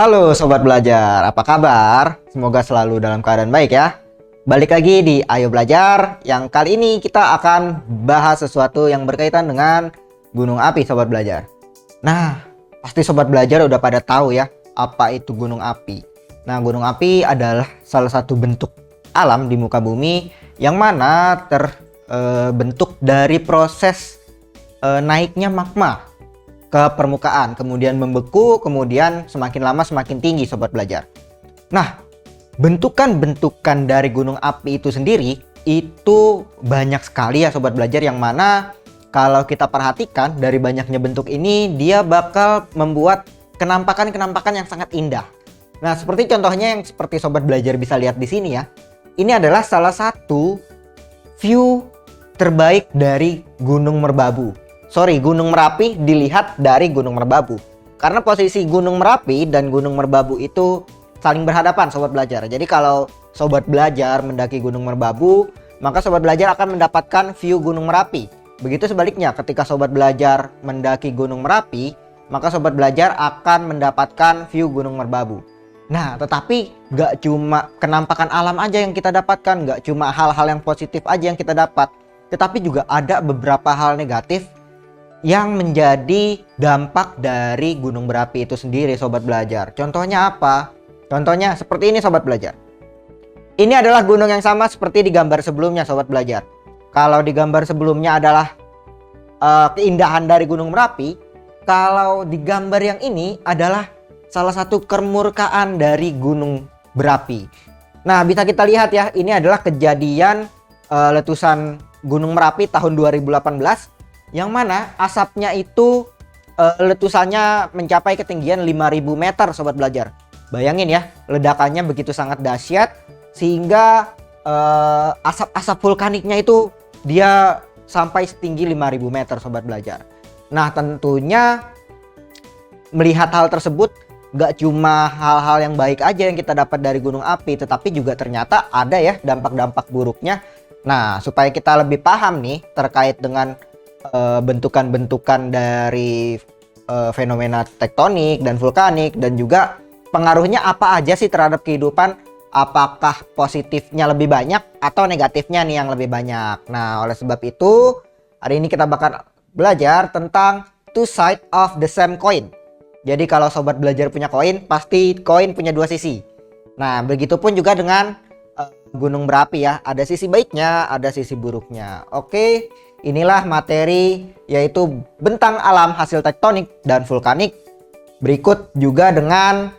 Halo Sobat Belajar, apa kabar? Semoga selalu dalam keadaan baik ya. Balik lagi di Ayo Belajar, yang kali ini kita akan bahas sesuatu yang berkaitan dengan gunung api Sobat Belajar. Nah, pasti Sobat Belajar udah pada tahu ya, apa itu gunung api. Nah, gunung api adalah salah satu bentuk alam di muka bumi yang mana terbentuk dari proses naiknya magma ke permukaan, kemudian membeku, kemudian semakin lama semakin tinggi Sobat Belajar. Nah, bentukan-bentukan dari gunung api itu sendiri itu banyak sekali ya Sobat Belajar, yang mana kalau kita perhatikan dari banyaknya bentuk ini dia bakal membuat kenampakan-kenampakan yang sangat indah. Nah, seperti contohnya yang seperti Sobat Belajar bisa lihat di sini ya. Ini adalah salah satu view terbaik dari Gunung Merbabu. Gunung Merapi dilihat dari Gunung Merbabu. Karena posisi Gunung Merapi dan Gunung Merbabu itu saling berhadapan Sobat Belajar. Jadi kalau Sobat Belajar mendaki Gunung Merbabu, maka Sobat Belajar akan mendapatkan view Gunung Merapi. Begitu sebaliknya, ketika Sobat Belajar mendaki Gunung Merapi, maka Sobat Belajar akan mendapatkan view Gunung Merbabu. Nah, tetapi gak cuma kenampakan alam aja yang kita dapatkan, gak cuma hal-hal yang positif aja yang kita dapat, tetapi juga ada beberapa hal negatif yang menjadi dampak dari gunung berapi itu sendiri Sobat Belajar. Contohnya apa? Contohnya seperti ini Sobat Belajar. Ini adalah gunung yang sama seperti di gambar sebelumnya Sobat Belajar. Kalau di gambar sebelumnya adalah keindahan dari gunung Merapi, kalau di gambar yang ini adalah salah satu kemurkaan dari gunung berapi. Nah, bisa kita lihat ya, ini adalah kejadian letusan Gunung Merapi tahun 2018, yang mana asapnya itu letusannya mencapai ketinggian 5000 meter Sobat Belajar. Bayangin ya, ledakannya begitu sangat dahsyat sehingga asap-asap vulkaniknya itu dia sampai setinggi 5000 meter Sobat Belajar. Nah, tentunya melihat hal tersebut gak cuma hal-hal yang baik aja yang kita dapat dari gunung api, tetapi juga ternyata ada ya dampak-dampak buruknya. Nah, supaya kita lebih paham nih terkait dengan bentukan-bentukan dari fenomena tektonik dan vulkanik, dan juga pengaruhnya apa aja sih terhadap kehidupan, apakah positifnya lebih banyak atau negatifnya nih yang lebih banyak. Nah, oleh sebab itu hari ini kita bakal belajar tentang two side of the same coin. Jadi kalau Sobat Belajar punya koin, pasti koin punya dua sisi. Nah, begitupun juga dengan gunung berapi ya, ada sisi baiknya, ada sisi buruknya. Oke, inilah materi yaitu bentang alam hasil tektonik dan vulkanik. Berikut juga dengan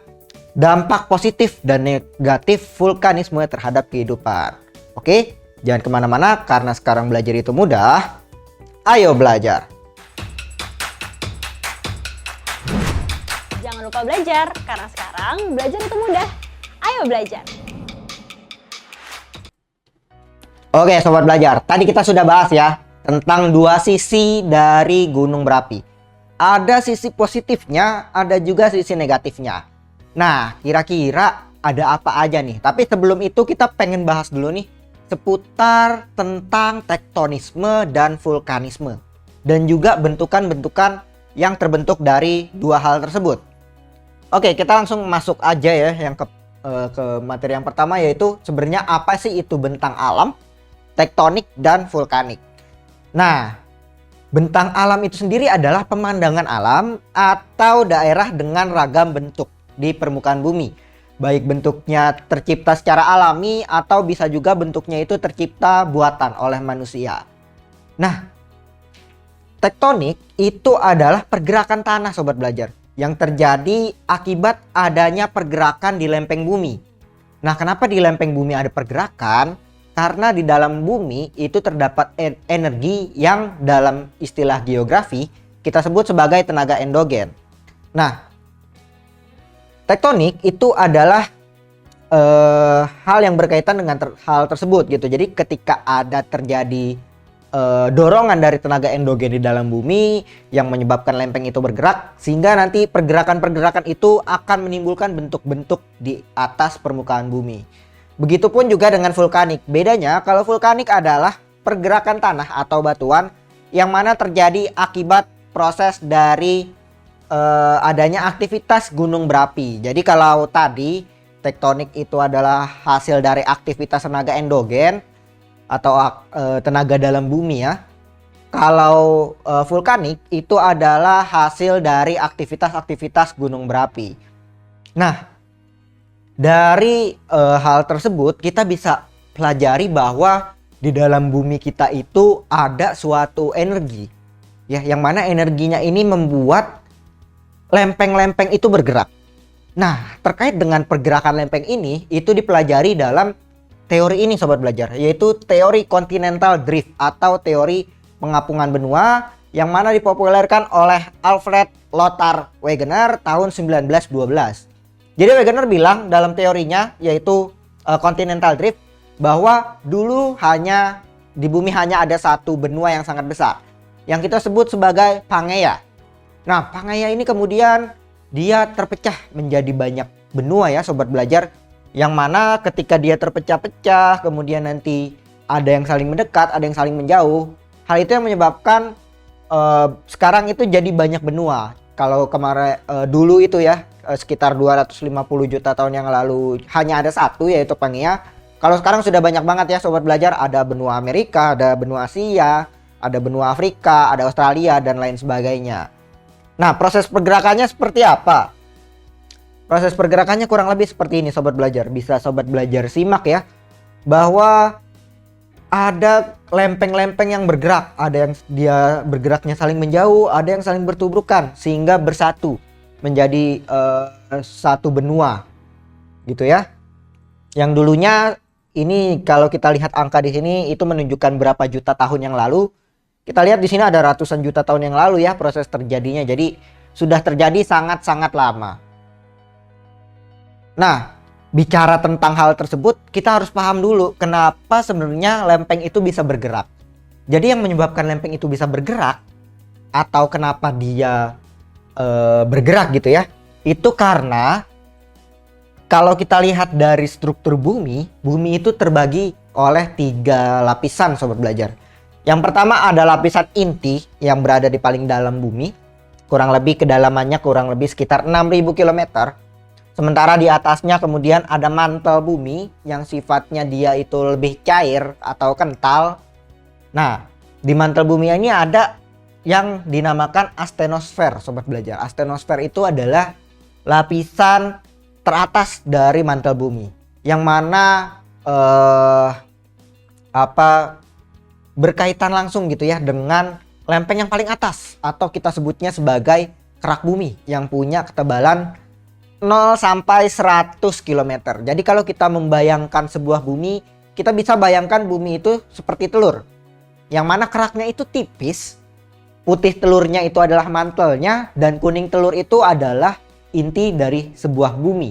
dampak positif dan negatif vulkanisme terhadap kehidupan. Oke, jangan kemana-mana karena sekarang belajar itu mudah. Ayo belajar. Jangan lupa belajar, karena sekarang belajar itu mudah. Ayo belajar. Oke Sobat Belajar, tadi kita sudah bahas ya tentang dua sisi dari gunung berapi. Ada sisi positifnya, ada juga sisi negatifnya. Nah, kira-kira ada apa aja nih? Tapi sebelum itu kita pengen bahas dulu nih seputar tentang tektonisme dan vulkanisme, dan juga bentukan-bentukan yang terbentuk dari dua hal tersebut. Oke, kita langsung masuk aja ya yang ke materi yang pertama, yaitu sebenarnya apa sih itu bentang alam, tektonik, dan vulkanik. Nah, bentang alam itu sendiri adalah pemandangan alam atau daerah dengan ragam bentuk di permukaan bumi. Baik bentuknya tercipta secara alami atau bisa juga bentuknya itu tercipta buatan oleh manusia. Nah, tektonik itu adalah pergerakan tanah Sobat Belajar yang terjadi akibat adanya pergerakan di lempeng bumi. Nah, kenapa di lempeng bumi ada pergerakan? Karena di dalam bumi itu terdapat energi yang dalam istilah geografi kita sebut sebagai tenaga endogen. Nah, tektonik itu adalah hal yang berkaitan dengan hal tersebut gitu. Jadi ketika ada terjadi dorongan dari tenaga endogen di dalam bumi yang menyebabkan lempeng itu bergerak, sehingga nanti pergerakan-pergerakan itu akan menimbulkan bentuk-bentuk di atas permukaan bumi. Begitupun juga dengan vulkanik. Bedanya kalau vulkanik adalah pergerakan tanah atau batuan yang mana terjadi akibat proses dari adanya aktivitas gunung berapi. Jadi kalau tadi tektonik itu adalah hasil dari aktivitas tenaga endogen atau tenaga dalam bumi ya. Kalau vulkanik itu adalah hasil dari aktivitas-aktivitas gunung berapi. Nah, dari hal tersebut kita bisa pelajari bahwa di dalam bumi kita itu ada suatu energi ya, yang mana energinya ini membuat lempeng-lempeng itu bergerak. Nah, terkait dengan pergerakan lempeng ini itu dipelajari dalam teori ini sobat belajar, yaitu teori continental drift atau teori pengapungan benua yang mana dipopulerkan oleh Alfred Lothar Wegener tahun 1912. Jadi Wegener bilang dalam teorinya yaitu continental drift bahwa dulu hanya di bumi hanya ada satu benua yang sangat besar yang kita sebut sebagai Pangaea. Nah, Pangaea ini kemudian dia terpecah menjadi banyak benua ya sobat belajar, yang mana ketika dia terpecah-pecah kemudian nanti ada yang saling mendekat, ada yang saling menjauh. Hal itu yang menyebabkan sekarang itu jadi banyak benua. Kalau kemarin dulu itu ya sekitar 250 juta tahun yang lalu hanya ada satu yaitu Pangaea. Kalau sekarang sudah banyak banget ya sobat belajar, ada benua Amerika, ada benua Asia, ada benua Afrika, ada Australia dan lain sebagainya. Nah, proses pergerakannya seperti apa? Proses pergerakannya kurang lebih seperti ini sobat belajar. Bisa sobat belajar simak ya, bahwa ada lempeng-lempeng yang bergerak, ada yang dia bergeraknya saling menjauh, ada yang saling bertubrukan sehingga bersatu menjadi satu benua. Gitu ya. Yang dulunya ini kalau kita lihat angka di sini itu menunjukkan berapa juta tahun yang lalu. Kita lihat di sini ada ratusan juta tahun yang lalu ya proses terjadinya. Jadi sudah terjadi sangat-sangat lama. Nah, bicara tentang hal tersebut, kita harus paham dulu kenapa sebenarnya lempeng itu bisa bergerak. Jadi yang menyebabkan lempeng itu bisa bergerak atau kenapa dia bergerak gitu ya, itu karena kalau kita lihat dari struktur bumi, bumi itu terbagi oleh 3 lapisan sobat belajar. Yang pertama ada lapisan inti yang berada di paling dalam bumi. Kurang lebih kedalamannya kurang lebih sekitar 6.000 km. Sementara di atasnya kemudian ada mantel bumi yang sifatnya dia itu lebih cair atau kental. Nah, di mantel bumi ini ada yang dinamakan astenosfer sobat belajar. Astenosfer itu adalah lapisan teratas dari mantel bumi. Yang mana berkaitan langsung gitu ya dengan lempeng yang paling atas atau kita sebutnya sebagai kerak bumi yang punya ketebalan 0 sampai 100 km. Jadi kalau kita membayangkan sebuah bumi, kita bisa bayangkan bumi itu seperti telur. Yang mana keraknya itu tipis, putih telurnya itu adalah mantelnya dan kuning telur itu adalah inti dari sebuah bumi.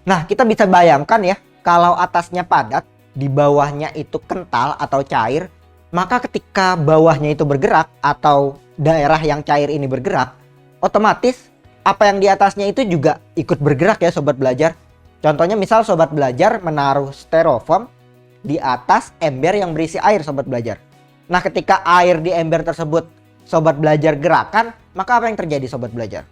Nah, kita bisa bayangkan ya, kalau atasnya padat, di bawahnya itu kental atau cair, maka ketika bawahnya itu bergerak atau daerah yang cair ini bergerak, otomatis apa yang di atasnya itu juga ikut bergerak ya sobat belajar. Contohnya misal sobat belajar menaruh styrofoam di atas ember yang berisi air sobat belajar. Nah, ketika air di ember tersebut sobat belajar gerakan, maka apa yang terjadi sobat belajar?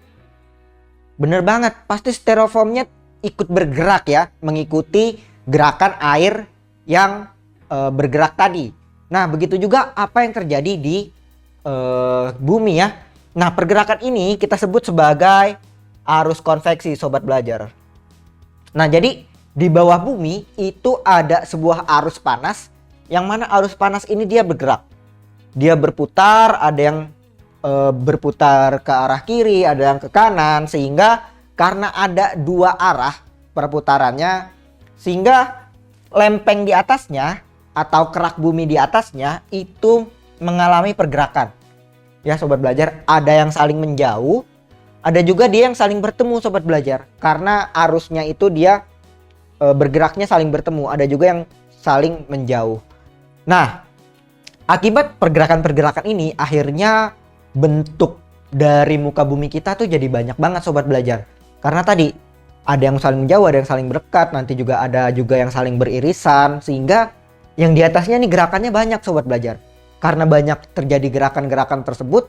Bener banget, pasti styrofoamnya ikut bergerak ya, mengikuti gerakan air yang bergerak tadi. Nah, begitu juga apa yang terjadi di bumi ya. Nah, pergerakan ini kita sebut sebagai arus konveksi sobat belajar. Nah, jadi di bawah bumi itu ada sebuah arus panas, yang mana arus panas ini dia bergerak. Dia berputar, ada yang berputar ke arah kiri, ada yang ke kanan, sehingga karena ada 2 arah perputarannya, sehingga lempeng di atasnya atau kerak bumi di atasnya itu mengalami pergerakan. Ya sobat belajar, ada yang saling menjauh, ada juga dia yang saling bertemu sobat belajar. Karena arusnya itu dia bergeraknya saling bertemu, ada juga yang saling menjauh. Nah, akibat pergerakan-pergerakan ini akhirnya bentuk dari muka bumi kita tuh jadi banyak banget sobat belajar. Karena tadi ada yang saling menjauh, ada yang saling berdekat, nanti juga ada juga yang saling beririsan, sehingga yang di atasnya nih gerakannya banyak sobat belajar. Karena banyak terjadi gerakan-gerakan tersebut,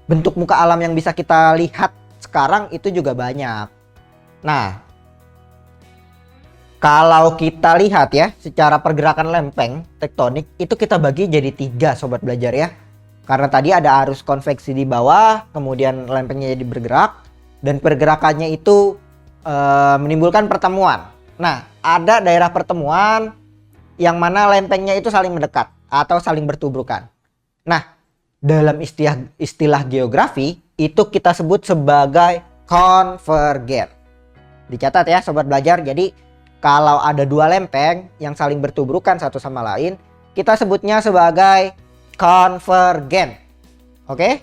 bentuk muka alam yang bisa kita lihat sekarang itu juga banyak. Nah, kalau kita lihat ya, secara pergerakan lempeng tektonik itu kita bagi jadi 3 sobat belajar ya. Karena tadi ada arus konveksi di bawah, kemudian lempengnya jadi bergerak, dan pergerakannya itu menimbulkan pertemuan. Nah, ada daerah pertemuan yang mana lempengnya itu saling mendekat atau saling bertubrukan. Nah, dalam istilah geografi itu kita sebut sebagai konvergen. Dicatat ya sobat belajar. Jadi kalau ada 2 lempeng yang saling bertubrukan satu sama lain, kita sebutnya sebagai konvergen. Oke?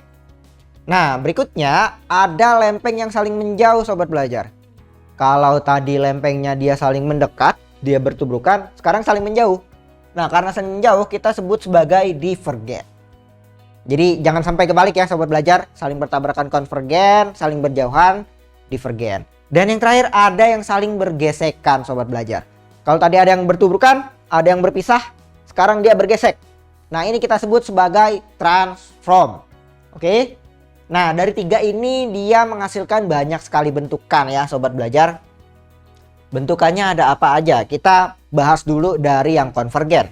Nah, berikutnya ada lempeng yang saling menjauh sobat belajar. Kalau tadi lempengnya dia saling mendekat, dia bertubrukan, sekarang saling menjauh. Nah, karena saling menjauh kita sebut sebagai divergen. Jadi jangan sampai kebalik ya sobat belajar, saling bertabrakan konvergen, saling berjauhan divergen. Dan yang terakhir ada yang saling bergesekan sobat belajar. Kalau tadi ada yang bertubrukan, ada yang berpisah, sekarang dia bergesek. Nah, ini kita sebut sebagai transform. Oke. Nah, dari 3 ini dia menghasilkan banyak sekali bentukan ya sobat belajar. Bentukannya ada apa aja? Kita bahas dulu dari yang konvergen.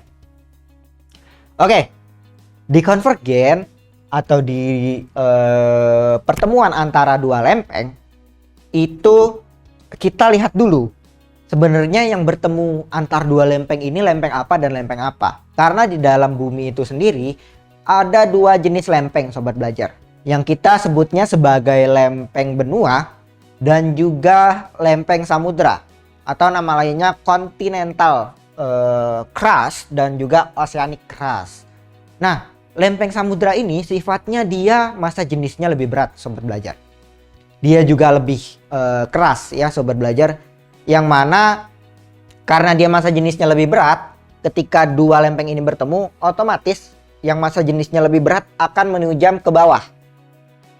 Oke. Di konvergen atau di pertemuan antara 2 lempeng itu kita lihat dulu sebenarnya yang bertemu antar 2 lempeng ini lempeng apa dan lempeng apa. Karena di dalam bumi itu sendiri ada 2 jenis lempeng sobat belajar, yang kita sebutnya sebagai lempeng benua dan juga lempeng samudra, atau nama lainnya continental crust dan juga oceanic crust. Nah, lempeng samudra ini sifatnya dia massa jenisnya lebih berat sobat belajar. Dia juga lebih keras ya sobat belajar, yang mana karena dia massa jenisnya lebih berat, ketika 2 lempeng ini bertemu, otomatis yang massa jenisnya lebih berat akan menujam ke bawah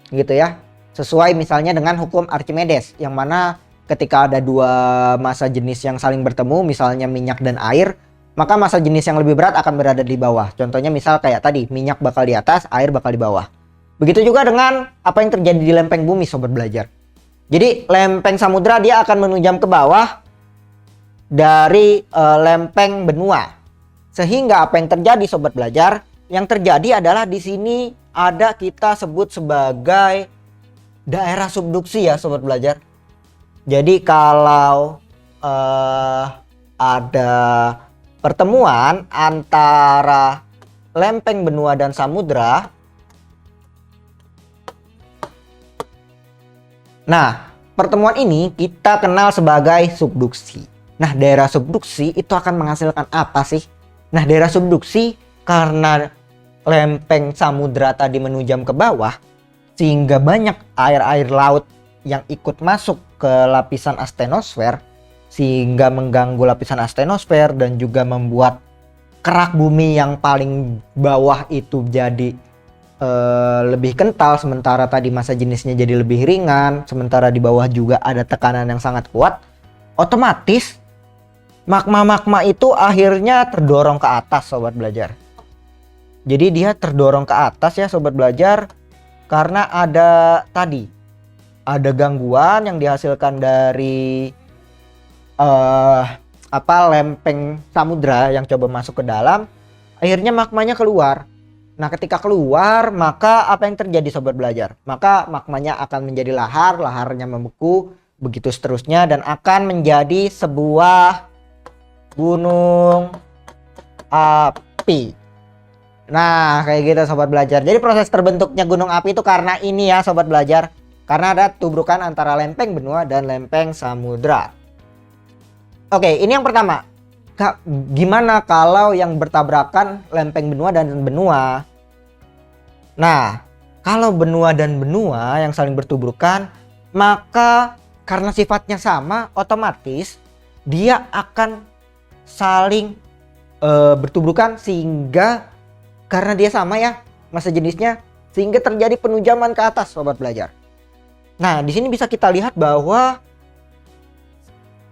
gitu ya, sesuai misalnya dengan hukum Archimedes, yang mana ketika ada 2 massa jenis yang saling bertemu, misalnya minyak dan air, maka massa jenis yang lebih berat akan berada di bawah. Contohnya misal kayak tadi, minyak bakal di atas, air bakal di bawah. Begitu juga dengan apa yang terjadi di lempeng bumi sobat belajar. Jadi lempeng samudra dia akan menujam ke bawah dari lempeng benua. Sehingga apa yang terjadi sobat belajar? Yang terjadi adalah di sini ada kita sebut sebagai daerah subduksi ya sobat belajar. Jadi kalau ada pertemuan antara lempeng benua dan samudra, nah, pertemuan ini kita kenal sebagai subduksi. Nah, daerah subduksi itu akan menghasilkan apa sih? Nah, daerah subduksi karena lempeng samudra tadi menujam ke bawah, sehingga banyak air-air laut yang ikut masuk ke lapisan astenosfer, sehingga mengganggu lapisan astenosfer dan juga membuat kerak bumi yang paling bawah itu jadi lebih kental, sementara tadi massa jenisnya jadi lebih ringan, sementara di bawah juga ada tekanan yang sangat kuat. Otomatis magma-magma itu akhirnya terdorong ke atas sobat belajar. Jadi dia terdorong ke atas ya sobat belajar, karena ada tadi ada gangguan yang dihasilkan dari lempeng samudra yang coba masuk ke dalam, akhirnya magmanya keluar. Nah, ketika keluar, maka apa yang terjadi sobat belajar? Maka magmanya akan menjadi lahar, laharnya membeku, begitu seterusnya, dan akan menjadi sebuah gunung api. Nah, kayak gitu sobat belajar. Jadi proses terbentuknya gunung api itu karena ini ya sobat belajar. Karena ada tubrukan antara lempeng benua dan lempeng samudra. Oke, ini yang pertama. Gimana kalau yang bertabrakan lempeng benua dan benua? Nah, kalau benua dan benua yang saling bertubrukan, maka karena sifatnya sama, otomatis dia akan saling bertubrukan, sehingga karena dia sama ya massa jenisnya, sehingga terjadi penujaman ke atas sobat belajar. Nah, di sini bisa kita lihat bahwa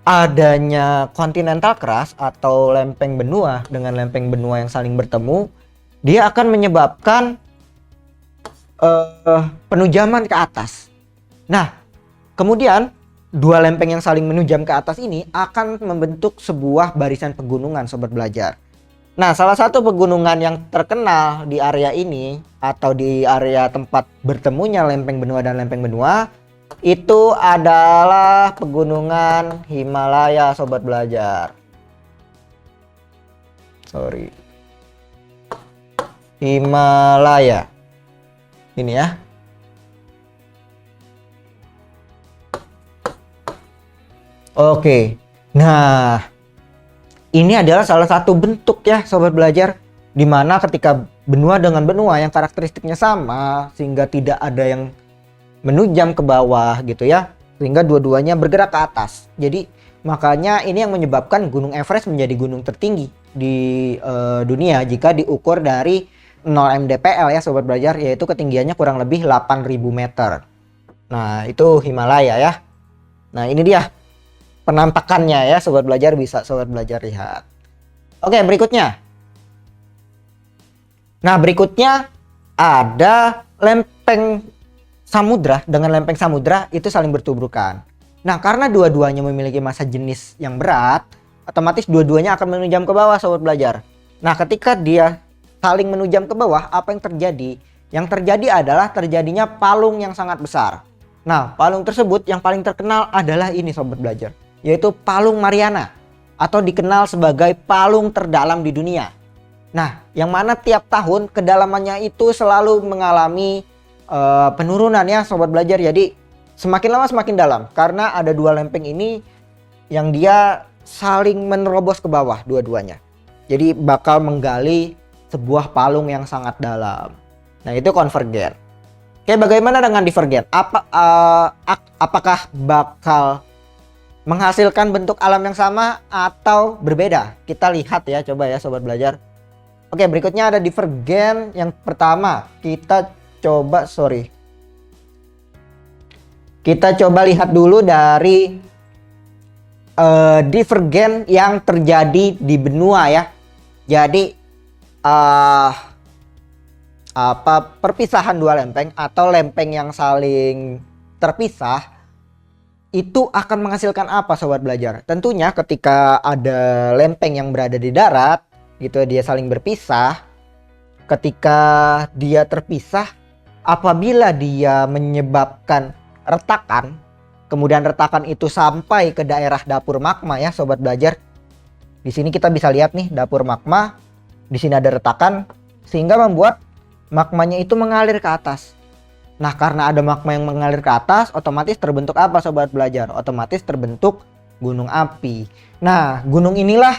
adanya continental crust atau lempeng benua dengan lempeng benua yang saling bertemu, dia akan menyebabkan penujaman ke atas. Nah, kemudian dua lempeng yang saling menunjam ke atas ini akan membentuk sebuah barisan pegunungan sobat belajar. Nah, salah satu pegunungan yang terkenal di area ini atau di area tempat bertemunya lempeng benua dan lempeng benua itu adalah pegunungan Himalaya sobat belajar. Himalaya. Ini ya. Oke. Nah, ini adalah salah satu bentuk ya sobat belajar, dimana ketika benua dengan benua yang karakteristiknya sama sehingga tidak ada yang menunjam ke bawah gitu ya, sehingga dua-duanya bergerak ke atas. Jadi makanya ini yang menyebabkan Gunung Everest menjadi gunung tertinggi di dunia jika diukur dari 0 mdpl ya sobat belajar, yaitu ketinggiannya kurang lebih 8.000 meter. Nah, itu Himalaya ya. Nah, ini dia penampakannya ya sobat belajar, bisa sobat belajar lihat. Oke, berikutnya. Nah, berikutnya ada lempeng samudra dengan lempeng samudra itu saling bertubrukan. Nah, karena dua-duanya memiliki massa jenis yang berat, otomatis dua-duanya akan menunjam ke bawah sobat belajar. Nah, ketika dia saling menunjam ke bawah, apa yang terjadi? Yang terjadi adalah terjadinya palung yang sangat besar. Nah, palung tersebut yang paling terkenal adalah ini sobat belajar, yaitu Palung Mariana atau dikenal sebagai palung terdalam di dunia. Nah, yang mana tiap tahun kedalamannya itu selalu mengalami penurunan ya sobat belajar. Jadi semakin lama semakin dalam karena ada dua lempeng ini yang dia saling menerobos ke bawah dua-duanya. Jadi bakal menggali sebuah palung yang sangat dalam. Nah, itu konvergen. Oke, bagaimana dengan divergen? Apakah bakal menghasilkan bentuk alam yang sama atau berbeda? Kita lihat ya, coba ya sobat belajar. Oke, berikutnya ada divergen. Yang pertama kita coba lihat dulu dari divergen yang terjadi di benua ya. Jadi perpisahan dua lempeng atau lempeng yang saling terpisah itu akan menghasilkan apa sobat belajar? Tentunya ketika ada lempeng yang berada di darat gitu, dia saling berpisah. Ketika dia terpisah, apabila dia menyebabkan retakan, kemudian retakan itu sampai ke daerah dapur magma ya sobat belajar. Di sini kita bisa lihat nih dapur magma. Di sini ada retakan sehingga membuat magmanya itu mengalir ke atas. Nah, karena ada magma yang mengalir ke atas, otomatis terbentuk apa sobat belajar? Otomatis terbentuk gunung api. Nah, gunung inilah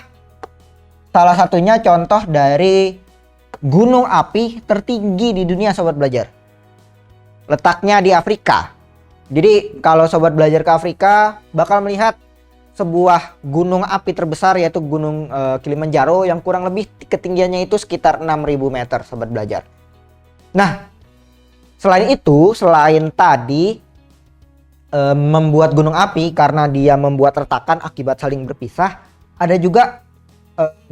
salah satunya contoh dari gunung api tertinggi di dunia sobat belajar. Letaknya di Afrika. Jadi kalau sobat belajar ke Afrika bakal melihat sebuah gunung api terbesar, yaitu gunung Kilimanjaro, yang kurang lebih ketinggiannya itu sekitar 6.000 meter sobat belajar. Nah, selain tadi membuat gunung api karena dia membuat retakan akibat saling berpisah, ada juga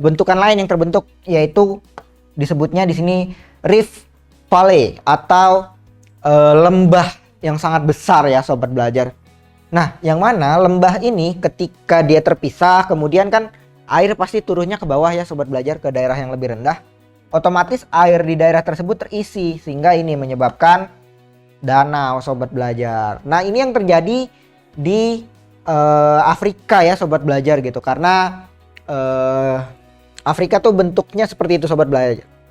bentukan lain yang terbentuk, yaitu disebutnya di sini Rift Valley atau lembah yang sangat besar ya sobat belajar. Nah, yang mana lembah ini ketika dia terpisah, kemudian kan air pasti turunnya ke bawah ya sobat belajar, ke daerah yang lebih rendah. Otomatis air di daerah tersebut terisi sehingga ini menyebabkan danau sobat belajar. Nah, ini yang terjadi di Afrika ya sobat belajar gitu, karena Afrika tuh bentuknya seperti itu sobat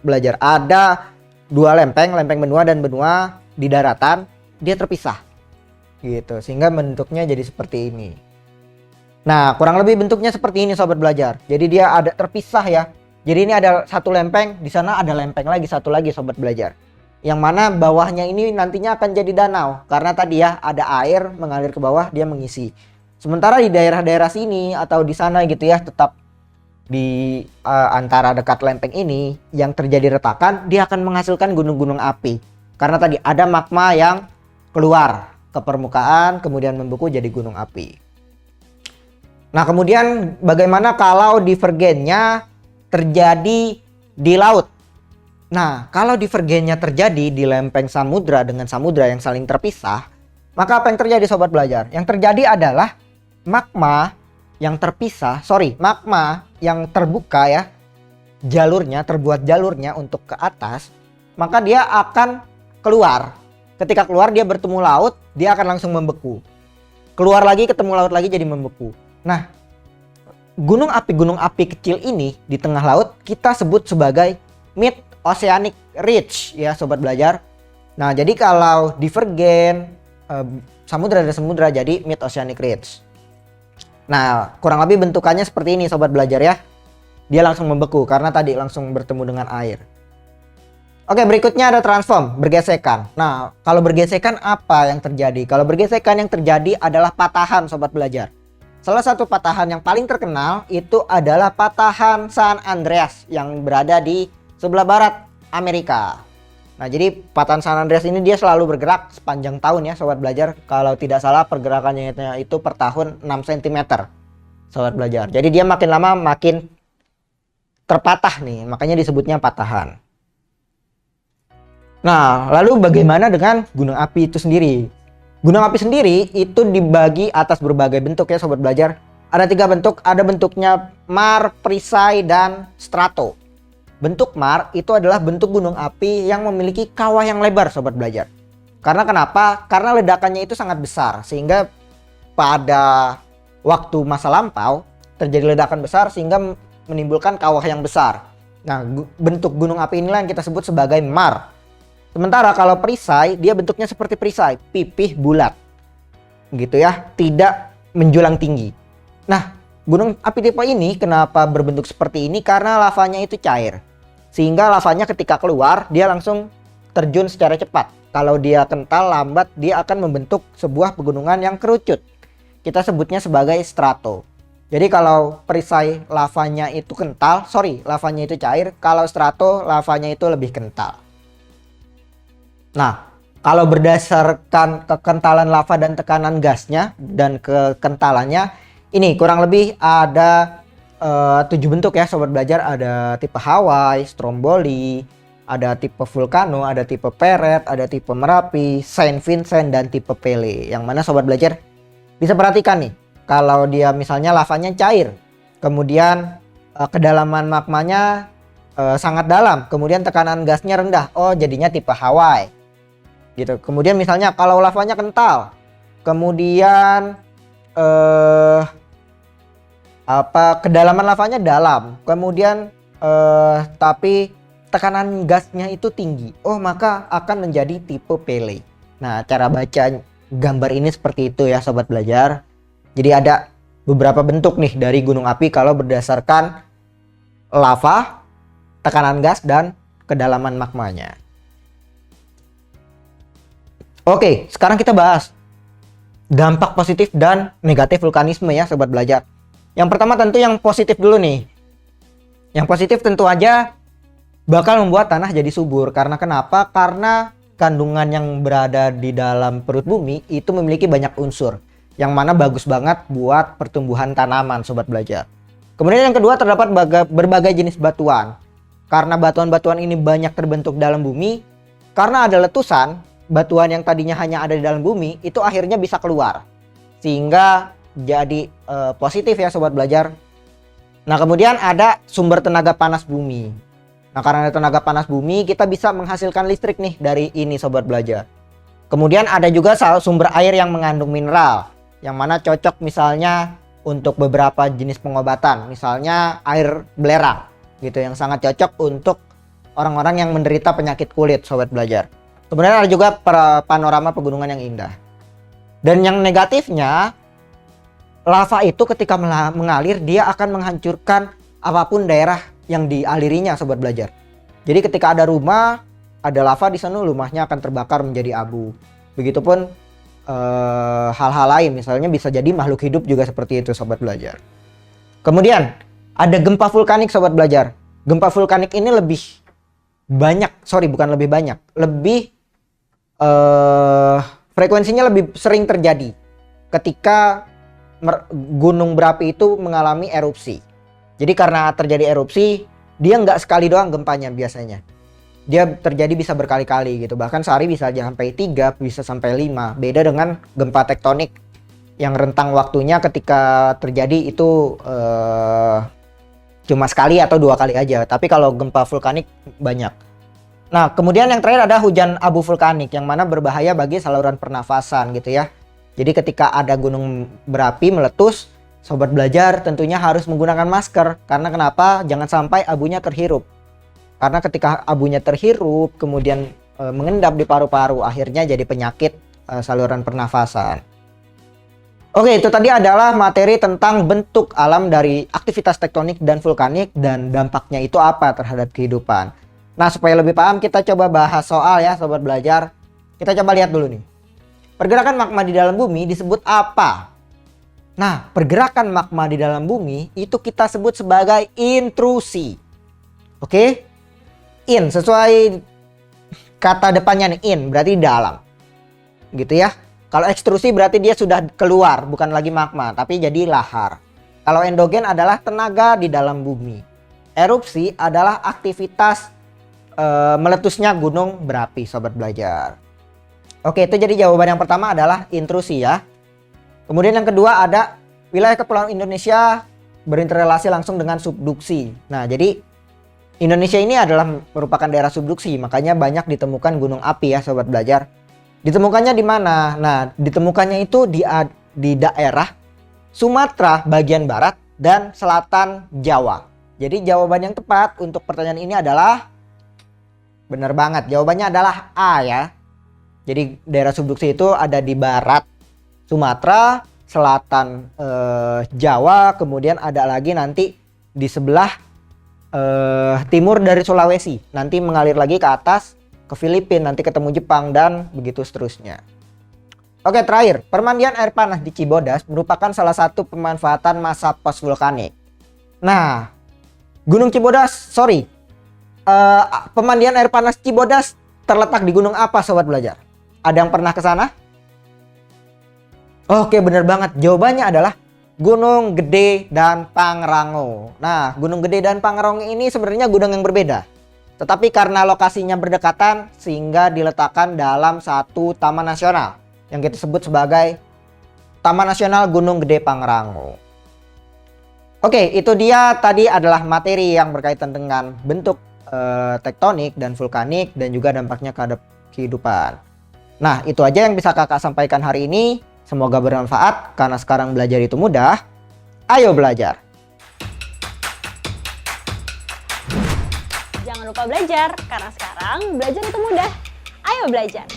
belajar. Ada dua lempeng benua dan benua di daratan, dia terpisah gitu, sehingga bentuknya jadi seperti ini. Nah, kurang lebih bentuknya seperti ini sobat belajar. Jadi dia ada terpisah ya. Jadi ini ada satu lempeng, di sana ada lempeng lagi, satu lagi sobat belajar. Yang mana bawahnya ini nantinya akan jadi danau, karena tadi ya ada air mengalir ke bawah, dia mengisi. Sementara di daerah-daerah sini atau di sana gitu ya, tetap di antara dekat lempeng ini yang terjadi retakan, dia akan menghasilkan gunung-gunung api. Karena tadi ada magma yang keluar ke permukaan kemudian membeku jadi gunung api. Nah, kemudian bagaimana kalau divergennya terjadi di laut? Nah, kalau divergennya terjadi di lempeng samudra dengan samudra yang saling terpisah, Maka apa yang terjadi sobat belajar? Yang terjadi adalah magma yang magma yang terbuka ya, terbuat jalurnya untuk ke atas, maka dia akan keluar. Ketika keluar dia bertemu laut, dia akan langsung membeku. Keluar lagi ketemu laut lagi jadi membeku. Nah, gunung api kecil ini di tengah laut kita sebut sebagai mid oceanic ridge ya sobat belajar. Nah, jadi kalau divergen samudra jadi mid oceanic ridge. Nah, kurang lebih bentukannya seperti ini sobat belajar ya. Dia langsung membeku karena tadi langsung bertemu dengan air. Oke, berikutnya ada transform, bergesekan. Nah, kalau bergesekan apa yang terjadi? Kalau bergesekan yang terjadi adalah patahan sobat belajar. Salah satu patahan yang paling terkenal itu adalah patahan San Andreas yang berada di sebelah barat Amerika. Nah, jadi patahan San Andreas ini dia selalu bergerak sepanjang tahun ya sobat belajar. Kalau tidak salah pergerakannya itu per tahun 6 cm sobat belajar. Jadi dia makin lama makin terpatah nih, makanya disebutnya patahan. Nah, lalu bagaimana dengan gunung api itu sendiri? Gunung api sendiri itu dibagi atas berbagai bentuk ya sobat belajar. Ada 3 bentuk, ada bentuknya mar, perisai, dan strato. Bentuk mar itu adalah bentuk gunung api yang memiliki kawah yang lebar sobat belajar. Karena kenapa? Karena ledakannya itu sangat besar sehingga pada waktu masa lampau terjadi ledakan besar sehingga menimbulkan kawah yang besar. Nah, bentuk gunung api inilah yang kita sebut sebagai mar. Sementara kalau perisai, dia bentuknya seperti perisai, pipih bulat. Gitu ya, tidak menjulang tinggi. Nah, gunung api tipe ini kenapa berbentuk seperti ini? Karena lavanya itu cair. Sehingga lavanya ketika keluar, dia langsung terjun secara cepat. Kalau dia kental, lambat, dia akan membentuk sebuah pegunungan yang kerucut. Kita sebutnya sebagai strato. Jadi kalau perisai lavanya itu lavanya itu cair. Kalau strato, lavanya itu lebih kental. Nah, kalau berdasarkan kekentalan lava dan tekanan gasnya dan kekentalannya, ini kurang lebih ada 7 bentuk ya sobat belajar. Ada tipe Hawaii, Stromboli, ada tipe Vulcano, ada tipe Peret, ada tipe Merapi, Saint Vincent, dan tipe Pele. Yang mana sobat belajar bisa perhatikan nih, kalau dia misalnya lavanya cair, kemudian kedalaman magmanya sangat dalam, kemudian tekanan gasnya rendah, oh jadinya tipe Hawaii gitu. Kemudian misalnya kalau lavanya kental, kemudian kedalaman lavanya dalam, kemudian tapi tekanan gasnya itu tinggi, oh maka akan menjadi tipe Pele. Nah, cara baca gambar ini seperti itu ya sobat belajar. Jadi ada beberapa bentuk nih dari gunung api kalau berdasarkan lava, tekanan gas, dan kedalaman magmanya. Oke, sekarang kita bahas dampak positif dan negatif vulkanisme ya sobat belajar. Yang pertama tentu yang positif dulu nih. Yang positif tentu aja bakal membuat tanah jadi subur. Karena kenapa? Karena kandungan yang berada di dalam perut bumi itu memiliki banyak unsur, yang mana bagus banget buat pertumbuhan tanaman sobat belajar. Kemudian yang kedua terdapat berbagai jenis batuan. Karena batuan-batuan ini banyak terbentuk dalam bumi, karena ada letusan, batuan yang tadinya hanya ada di dalam bumi itu akhirnya bisa keluar. Sehingga jadi positif ya sobat belajar. Nah, kemudian ada sumber tenaga panas bumi. Nah, karena ada tenaga panas bumi, kita bisa menghasilkan listrik nih dari ini sobat belajar. Kemudian ada juga sumber air yang mengandung mineral, yang mana cocok misalnya untuk beberapa jenis pengobatan, misalnya air belerang gitu, yang sangat cocok untuk orang-orang yang menderita penyakit kulit sobat belajar. Kemudian ada juga panorama pegunungan yang indah. Dan yang negatifnya, lava itu ketika mengalir dia akan menghancurkan apapun daerah yang dialirinya sobat belajar. Jadi ketika ada rumah, ada lava di sana, rumahnya akan terbakar menjadi abu. Begitupun hal-hal lain, misalnya bisa jadi makhluk hidup juga seperti itu sobat belajar. Kemudian ada gempa vulkanik sobat belajar. Gempa vulkanik ini lebih frekuensinya lebih sering terjadi ketika gunung berapi itu mengalami erupsi. Jadi karena terjadi erupsi, dia nggak sekali doang gempanya biasanya. dia terjadi bisa berkali-kali gitu. Bahkan sehari bisa sampai 3, bisa sampai 5. Beda dengan gempa tektonik yang rentang waktunya ketika terjadi itu cuma sekali atau 2 kali aja. Tapi kalau gempa vulkanik banyak. Nah, kemudian yang terakhir ada hujan abu vulkanik yang mana berbahaya bagi saluran pernafasan gitu ya. Jadi ketika ada gunung berapi meletus, sobat belajar tentunya harus menggunakan masker. Karena kenapa? Jangan sampai abunya terhirup. Karena ketika abunya terhirup, kemudian mengendap di paru-paru, akhirnya jadi penyakit saluran pernafasan. Oke, itu tadi adalah materi tentang bentuk alam dari aktivitas tektonik dan vulkanik dan dampaknya itu apa terhadap kehidupan. Nah, supaya lebih paham kita coba bahas soal ya, sobat belajar. Kita coba lihat dulu nih. Pergerakan magma di dalam bumi disebut apa? Nah, pergerakan magma di dalam bumi itu kita sebut sebagai intrusi. Oke? In, sesuai kata depannya nih, in, berarti dalam. Gitu ya. Kalau ekstrusi berarti dia sudah keluar, bukan lagi magma, tapi jadi lahar. Kalau endogen adalah tenaga di dalam bumi. Erupsi adalah aktivitas meletusnya gunung berapi, sobat belajar. Oke, itu jadi jawaban yang pertama adalah intrusi ya. Kemudian yang kedua ada wilayah kepulauan Indonesia berinterelasi langsung dengan subduksi. Nah, jadi Indonesia ini adalah merupakan daerah subduksi, makanya banyak ditemukan gunung api ya, sobat belajar. Ditemukannya di mana? Nah, ditemukannya itu di daerah Sumatera bagian barat dan selatan Jawa. Jadi jawaban yang tepat untuk pertanyaan ini adalah benar banget. Jawabannya adalah A ya. Jadi daerah subduksi itu ada di barat Sumatera, selatan Jawa, kemudian ada lagi nanti di sebelah timur dari Sulawesi, nanti mengalir lagi ke atas ke Filipina, nanti ketemu Jepang dan begitu seterusnya. Oke, terakhir, pemandian air panas di Cibodas merupakan salah satu pemanfaatan masa post vulkanik. Nah, pemandian air panas Cibodas terletak di gunung apa, sobat belajar? Ada yang pernah ke sana? Oke, bener banget. Jawabannya adalah Gunung Gede dan Pangrango. Nah, Gunung Gede dan Pangrango ini sebenarnya gunung yang berbeda. Tetapi karena lokasinya berdekatan sehingga diletakkan dalam satu taman nasional yang kita sebut sebagai Taman Nasional Gunung Gede Pangrango. Oke, itu dia tadi adalah materi yang berkaitan dengan bentuk tektonik dan vulkanik dan juga dampaknya terhadap kehidupan. Nah, itu aja yang bisa kakak sampaikan hari ini. Semoga bermanfaat karena sekarang belajar itu mudah. Ayo belajar. Jangan lupa belajar karena sekarang belajar itu mudah. Ayo belajar.